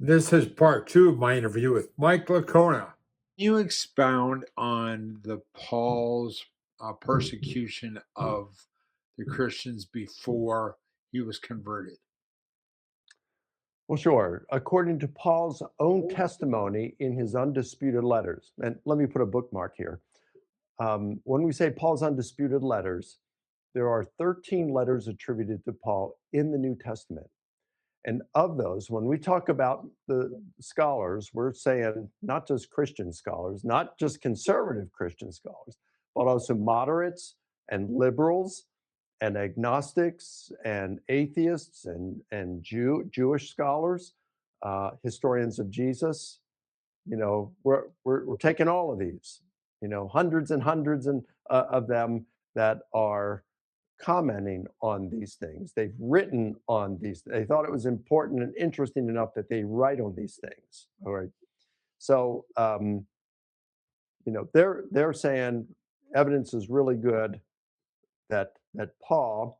This is part two of my interview with Mike Licona. You expound on the Paul's persecution of the Christians before he was converted. Well, sure. According to Paul's own testimony in his undisputed letters, and let me put a bookmark here. When we say Paul's undisputed letters, there are 13 letters attributed to Paul in the New Testament. And of those, when we talk about the scholars, we're saying not just Christian scholars, not just conservative Christian scholars, but also moderates and liberals and agnostics and atheists and Jewish scholars, historians of Jesus. We're taking all of these, hundreds and hundreds of them that are commenting on these things. They've written on these. They thought it was important and interesting enough that they write on these things. All right. So, they're saying evidence is really good that Paul,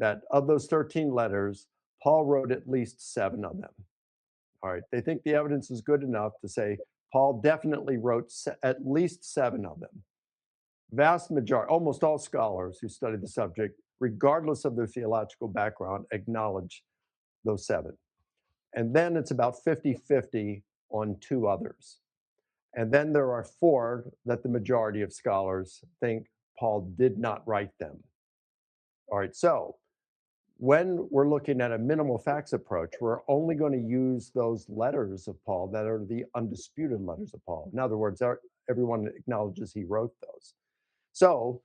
that of those 13 letters, Paul wrote at least 7 of them. All right. They think the evidence is good enough to say Paul definitely wrote at least 7 of them. Vast majority, almost all scholars who study the subject, regardless of their theological background, acknowledge those 7. And then it's about 50-50 on 2 others. And then there are 4 that the majority of scholars think Paul did not write them. All right, so when we're looking at a minimal facts approach, we're only going to use those letters of Paul that are the undisputed letters of Paul. In other words, everyone acknowledges he wrote those. So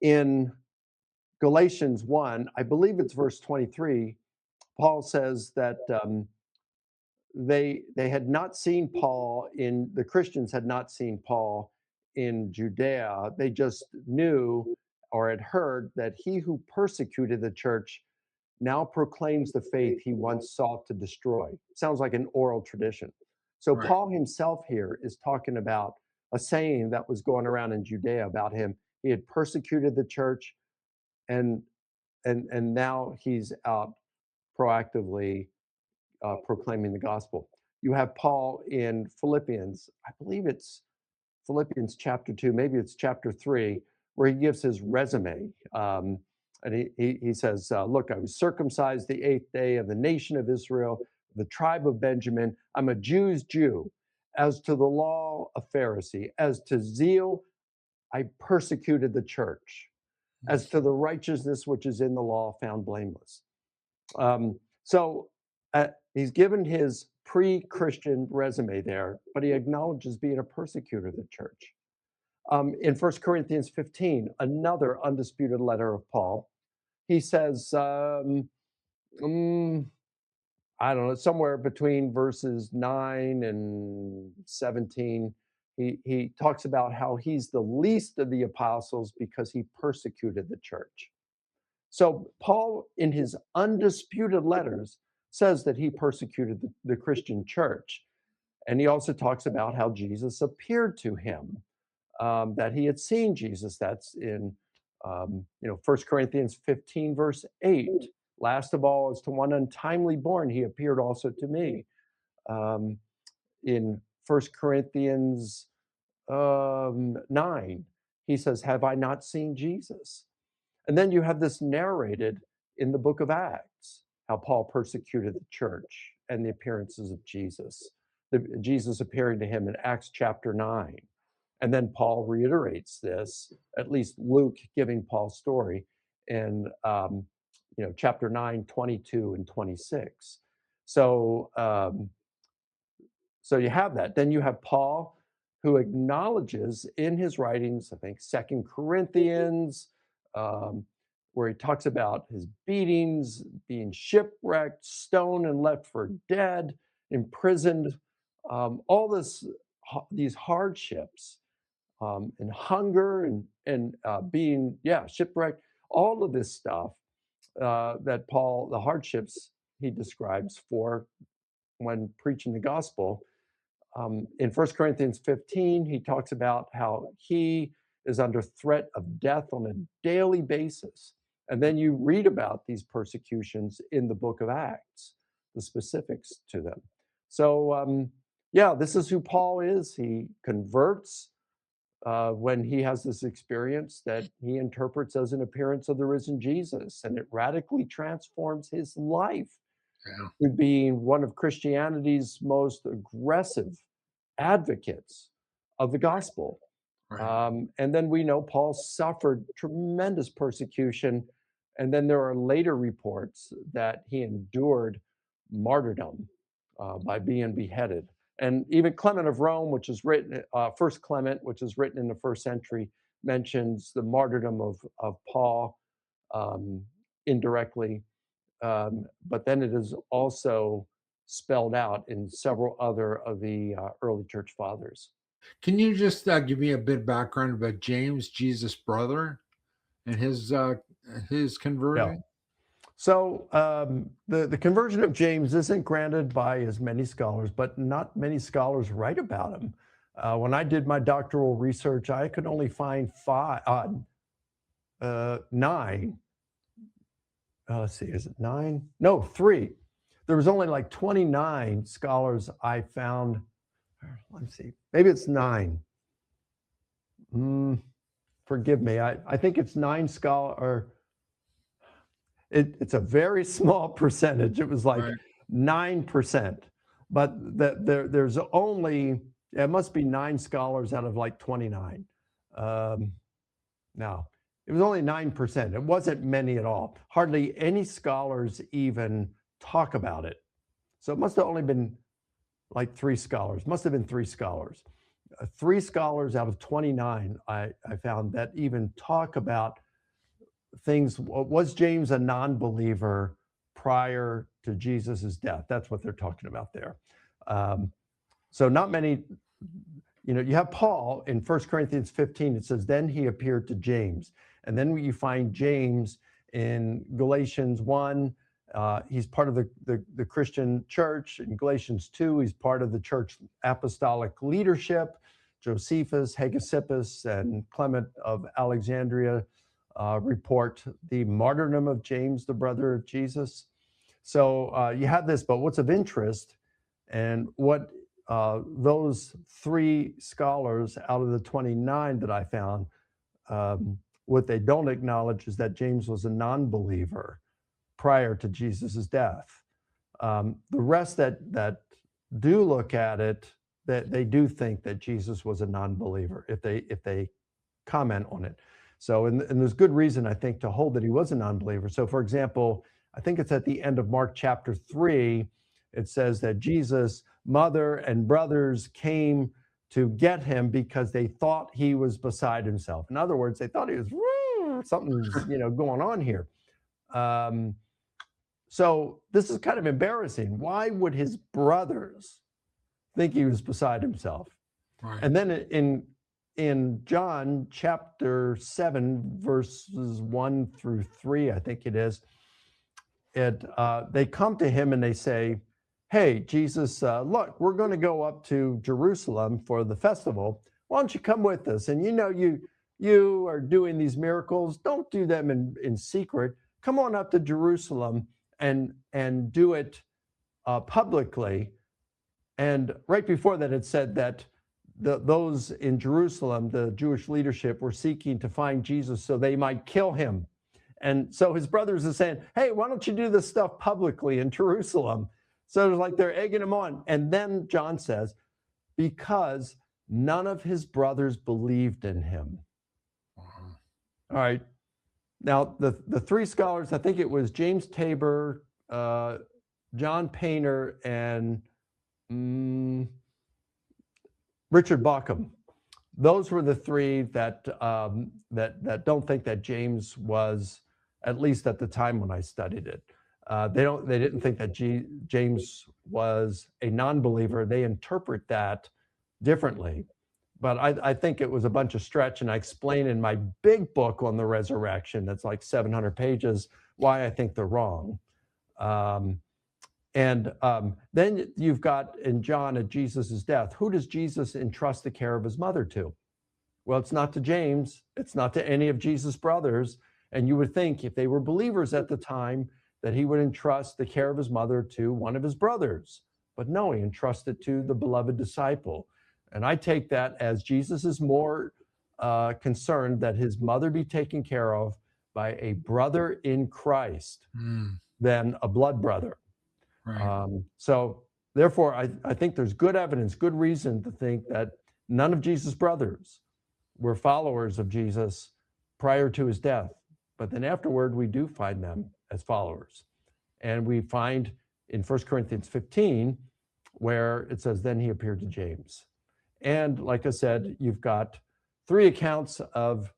in Galatians 1, I believe it's verse 23, Paul says that they had not seen Paul the Christians had not seen Paul in Judea. They just knew or had heard that he who persecuted the church now proclaims the faith he once sought to destroy. Sounds like an oral tradition. So Right. Paul himself here is talking about a saying that was going around in Judea about him. He had persecuted the church, and now he's out proactively proclaiming the gospel. You have Paul in Philippians, I believe it's Philippians chapter 2, maybe it's chapter 3, where he gives his resume. And he says, look, I was circumcised the 8th day of the nation of Israel, the tribe of Benjamin. I'm a Jew's Jew. As to the law, a Pharisee. As to zeal, I persecuted the church. As to the righteousness which is in the law, found blameless. So he's given his pre-Christian resume there, but he acknowledges being a persecutor of the church. In 1 Corinthians 15, another undisputed letter of Paul, he says, I don't know, somewhere between verses 9 and 17, he talks about how he's the least of the apostles because he persecuted the church. So Paul, in his undisputed letters, says that he persecuted the Christian church. And he also talks about how Jesus appeared to him, that he had seen Jesus. That's in 1 Corinthians 15, verse 8. Last of all, as to one untimely born, he appeared also to me. In 1 Corinthians 9, he says, have I not seen Jesus? And then you have this narrated in the book of Acts, how Paul persecuted the church and the appearances of Jesus, Jesus appearing to him in Acts chapter 9. And then Paul reiterates this, at least Luke giving Paul's story in chapter 9, 22 and 26. So you have that. Then you have Paul, who acknowledges in his writings, I think 2 Corinthians, where he talks about his beatings, being shipwrecked, stoned and left for dead, imprisoned, all these hardships, and hunger and being shipwrecked, all of this stuff that Paul, the hardships he describes for when preaching the gospel. In 1 Corinthians 15, he talks about how he is under threat of death on a daily basis. And then you read about these persecutions in the book of Acts, the specifics to them. So yeah, this is who Paul is. He converts when he has this experience that he interprets as an appearance of the risen Jesus, and it radically transforms his life Yeah. to being one of Christianity's most aggressive advocates of the gospel. Right. And then we know Paul suffered tremendous persecution. And then there are later reports that he endured martyrdom by being beheaded. And even Clement of Rome, which is written, First Clement, which is written in the first century, mentions the martyrdom of Paul um, indirectly. But then it is also spelled out in several other of the early church fathers. Can you just give me a bit of background about James, Jesus' brother, and his Yeah. conversion? So the conversion of James isn't granted by as many scholars, but not many scholars write about him. When I did my doctoral research, I could only find nine. Let's see, is it nine? No, three. There was only like 29 scholars I found. Let's see, maybe it's nine. Forgive me. I think it's nine scholars. It's a very small percentage. It was like Right. 9%, but there's only, it must be nine scholars out of like 29. No, it was only 9%. It wasn't many at all. Hardly any scholars even talk about it. So it must have only been like three scholars, must have been three scholars. Three scholars out of 29 I found that even talk about things. Was James a non-believer prior to Jesus's death? That's what they're talking about there. So not many. You have Paul in 1 Corinthians 15. It says, then he appeared to James. And then you find James in Galatians 1. He's part of the Christian church. In Galatians 2, he's part of the church apostolic leadership. Josephus, Hegesippus, and Clement of Alexandria report the martyrdom of James, the brother of Jesus. So you have this, but what's of interest and what those three scholars out of the 29 that I found, what they don't acknowledge is that James was a non-believer prior to Jesus's death. The rest that do look at it, that they do think that Jesus was a non-believer if they comment on it. So, and there's good reason, I think, to hold that he was a non-believer. So, for example, I think it's at the end of Mark chapter 3, it says that Jesus' mother and brothers came to get him because they thought he was beside himself. In other words, they thought he was, something's going on here. So this is kind of embarrassing. Why would his brothers think he was beside himself? Right. And then in John chapter 7, verses 1 through 3, I think it is, they come to him and they say, hey, Jesus, look, we're going to go up to Jerusalem for the festival. Why don't you come with us? And you are doing these miracles. Don't do them in secret. Come on up to Jerusalem and do it publicly. And right before that, it said that those in Jerusalem, the Jewish leadership, were seeking to find Jesus so they might kill him. And so his brothers are saying, hey, why don't you do this stuff publicly in Jerusalem? So it's like they're egging him on. And then John says, because none of his brothers believed in him. Uh-huh. All right. Now, the three scholars, I think it was James Tabor, John Painter, and Richard Bauckham. Those were the three that don't think that James was, at least at the time when I studied it. They didn't think that James was a non-believer. They interpret that differently. But I think it was a bunch of stretch, and I explain in my big book on the resurrection, that's like 700 pages, why I think they're wrong. And then you've got in John at Jesus's death, who does Jesus entrust the care of his mother to? Well, it's not to James. It's not to any of Jesus' brothers. And you would think if they were believers at the time that he would entrust the care of his mother to one of his brothers. But no, he entrusted to the beloved disciple. And I take that as Jesus is more concerned that his mother be taken care of by a brother in Christ than a blood brother. Right. So therefore, I think there's good evidence, good reason to think that none of Jesus' brothers were followers of Jesus prior to his death. But then afterward, we do find them as followers. And we find in 1 Corinthians 15, where it says, then he appeared to James. And like I said, you've got 3 accounts of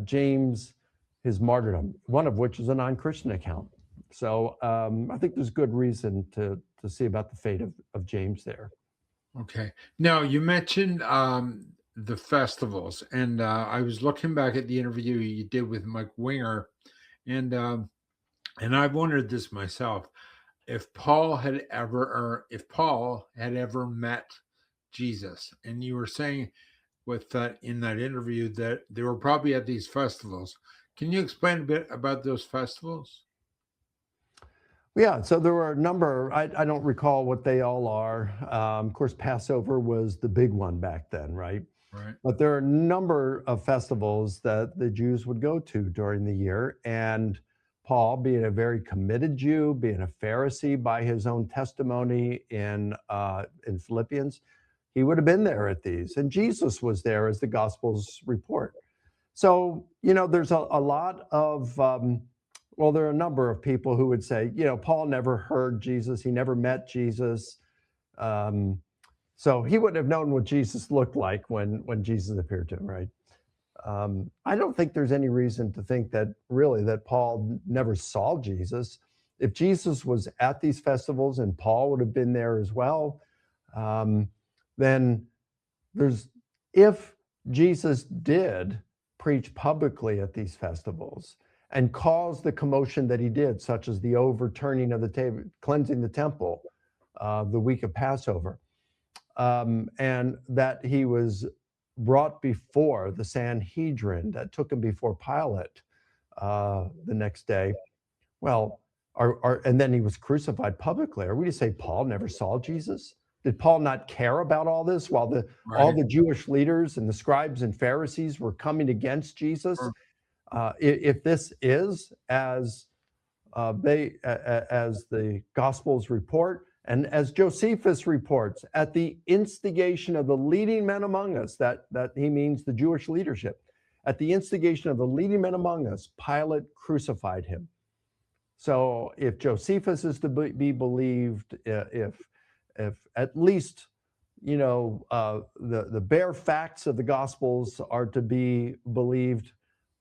James, his martyrdom, one of which is a non-Christian account. So I think there's good reason to see about the fate of James there. Okay. Now, you mentioned the festivals, and I was looking back at the interview you did with Mike Winger, and I've wondered this myself. If Paul had ever met Jesus, and you were saying with that in that interview that they were probably at these festivals. Can you explain a bit about those festivals? Yeah, so there were a number, I don't recall what they all are. Of course, Passover was the big one back then, right? Right. But there are a number of festivals that the Jews would go to during the year. And Paul, being a very committed Jew, being a Pharisee by his own testimony in Philippians, he would have been there at these. And Jesus was there, as the Gospels report. So, there's a lot of, there are a number of people who would say, Paul never heard Jesus. He never met Jesus. So he wouldn't have known what Jesus looked like when Jesus appeared to him, right? I don't think there's any reason to think that Paul never saw Jesus. If Jesus was at these festivals and Paul would have been there as well, then if Jesus did preach publicly at these festivals and cause the commotion that he did, such as the overturning of the table, cleansing the temple, the week of Passover, and that he was brought before the Sanhedrin that took him before Pilate the next day. Well, and then he was crucified publicly. Are we to say Paul never saw Jesus? Did Paul not care about all this while all the Jewish leaders and the scribes and Pharisees were coming against Jesus? If this is as the Gospels report, and as Josephus reports, at the instigation of the leading men among us, that he means the Jewish leadership, at the instigation of the leading men among us, Pilate crucified him. So if Josephus is to be believed, if at least the bare facts of the Gospels are to be believed,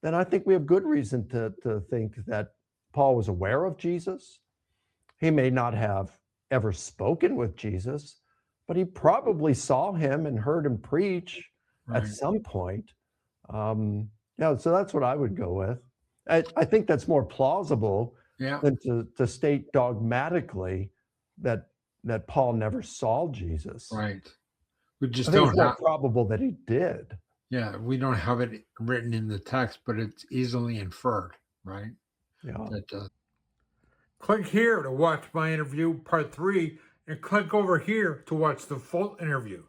then I think we have good reason to think that Paul was aware of Jesus. He may not have ever spoken with Jesus, but he probably saw him and heard him preach at some point. So that's what I would go with. I think that's more plausible than to state dogmatically that Paul never saw Jesus. Right. We just I think don't it's more have. probable that he did. Yeah, we don't have it written in the text, but it's easily inferred, right? Yeah. Click here to watch my interview part 3, and click over here to watch the full interview.